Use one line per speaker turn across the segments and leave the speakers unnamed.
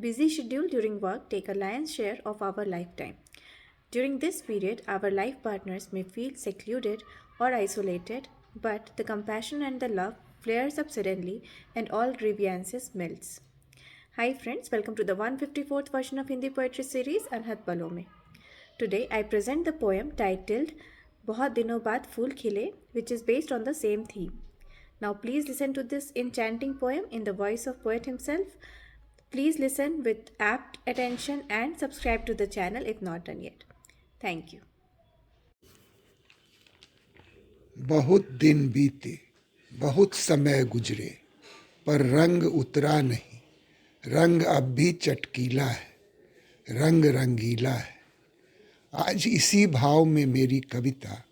Busy schedule during work take a lion's share of our lifetime. During this period, our life partners may feel secluded or isolated, but the compassion and the love flares up suddenly and all grievances melts. Hi friends, welcome to the 154th version of Hindi poetry series Anhat Palo mein. Today I present the poem titled बहुत दिनों बाद फूल खिले, which is based on the same theme. Now please listen to this enchanting poem in the voice of poet himself. Please listen with apt attention and subscribe to the channel if not done yet. Thank you.
बहुत दिन बीते, बहुत समय गुजरे, पर रंग उतरा नहीं। रंग अब भी चटकीला है, रंग रंगीला है। आज इसी भाव में मेरी कविता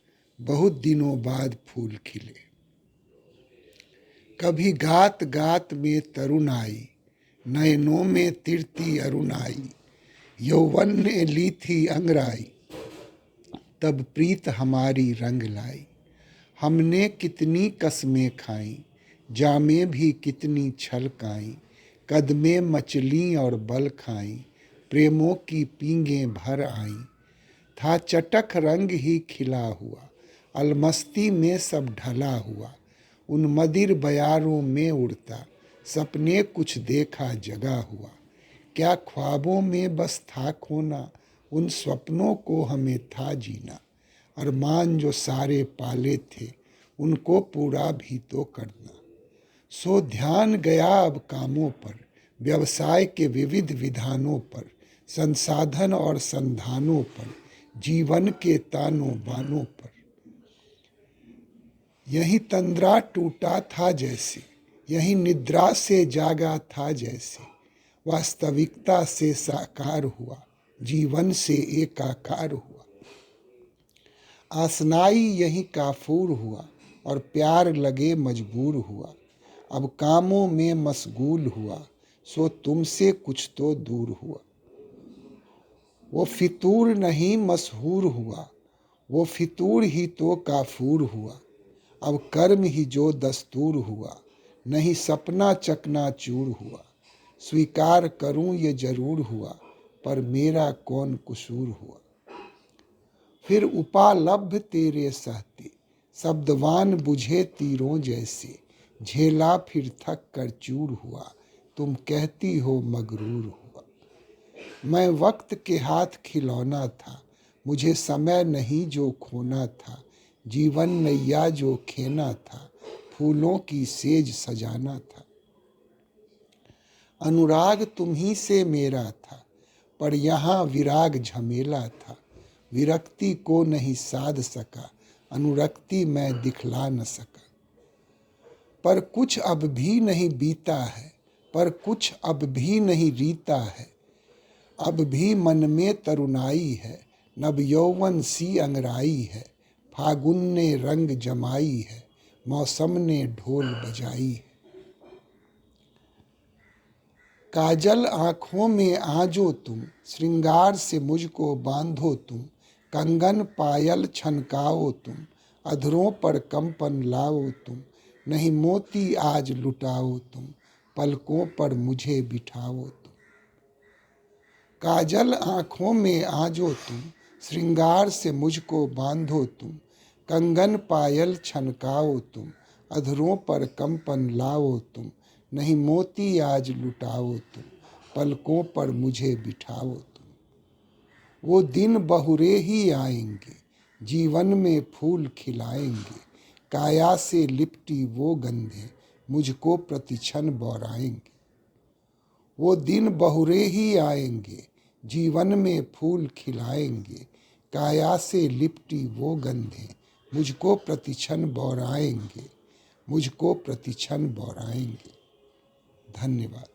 बहुत दिनों बाद फूल खिले। कभी गात गात में तरुण आई, नयनों में तिरती अरुण आई। यौवन ने ली थी अंगराई, तब प्रीत हमारी रंग लाई। हमने कितनी कसमें खाई, जामे भी कितनी छलकाई। कदमें मचली और बल खाई, प्रेमों की पींगें भर आईं। था चटक रंग ही खिला हुआ, अलमस्ती में सब ढला हुआ। उन मदिर बयारों में उड़ता, सपने कुछ देखा जगा हुआ। क्या ख्वाबों में बस था खोना, उन स्वप्नों को हमें था जीना। अरमान जो सारे पाले थे, उनको पूरा भी तो करना। सो ध्यान गया अब कामों पर, व्यवसाय के विविध विधानों पर। संसाधन और संधानों पर, जीवन के तानों बानों पर। यही तंद्रा टूटा था जैसे, यही निद्रा से जागा था जैसे। वास्तविकता से साकार हुआ, जीवन से एकाकार हुआ। आसनाई यही काफूर हुआ, और प्यार लगे मजबूर हुआ। अब कामों में मशगूल हुआ, सो तुमसे कुछ तो दूर हुआ। वो फितूर नहीं मशहूर हुआ, वो फितूर ही तो काफूर हुआ। अब कर्म ही जो दस्तूर हुआ, नहीं सपना चकनाचूर हुआ। स्वीकार करूं ये जरूर हुआ, पर मेरा कौन कसूर हुआ। फिर उपालब्ध तेरे सहते, शब्दवान बुझे तीरों जैसे। झेला फिर थक कर चूर हुआ, तुम कहती हो मगरूर हुआ। मैं वक्त के हाथ खिलौना था, मुझे समय नहीं जो खोना था। जीवन नैया जो खेना था, फूलों की सेज सजाना था। अनुराग तुम्ही से मेरा था, पर यहाँ विराग झमेला था। विरक्ति को नहीं साध सका, अनुरक्ति मैं दिखला न सका। पर कुछ अब भी नहीं बीता है, पर कुछ अब भी नहीं रीता है। अब भी मन में तरुणाई है, नव यौवन सी अंगराई है। फागुन ने रंग जमाई है, मौसम ने ढोल बजाई है। काजल आँखों में आजो तुम, श्रृंगार से मुझको बांधो तुम। कंगन पायल छनकाओ तुम, अधरों पर कंपन लाओ तुम। नहीं मोती आज लुटाओ तुम, पलकों पर मुझे बिठाओ तुम। काजल आँखों में आजो तुम, श्रृंगार से मुझको बांधो तुम। कंगन पायल छनकाओ तुम, अधरों पर कंपन लाओ तुम। नहीं मोती आज लुटाओ तुम, पलकों पर मुझे बिठाओ तुम। वो दिन बहुरे ही आएंगे, जीवन में फूल खिलाएंगे। काया से लिपटी वो गंधे, मुझको प्रतिक्षण बौराएंगे। वो दिन बहुरे ही आएंगे, जीवन में फूल खिलाएंगे। काया से लिपटी वो गंधे, मुझको प्रतिक्षण बौराएंगे। मुझको प्रतिक्षण बौराएंगे। धन्यवाद।